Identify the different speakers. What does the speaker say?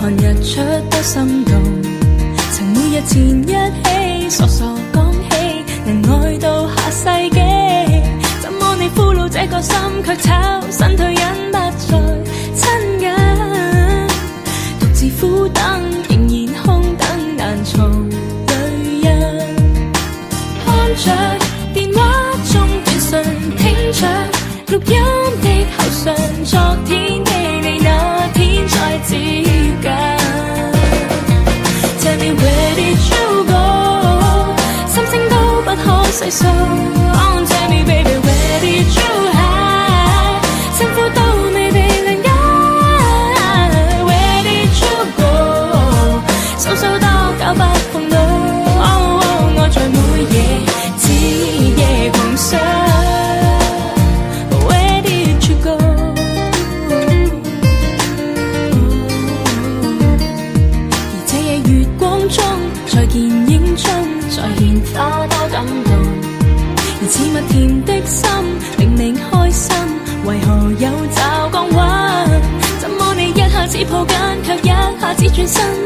Speaker 1: 看日出多心動，曾每日前一起傻傻講起，能愛到下世紀。怎麼你俘虜這個心，卻炒身退隱不再親近，獨自苦等，仍然空等難從淚印。看着電話中短信，聽着錄音的口訊，昨天的你那天再接近。Tell me where did you go？ 心聲都不可細數。Oh, tell me baby where did you hide？ 辛苦都未被諒解。Where did you go？ 數數多久不碰到。Oh, oh， 愛在每夜子夜狂想。在見影中，在獻花多感動，如此蜜甜的心，明明開心，為何有驟降溫？怎麼你一下子抱緊，卻一下子轉身？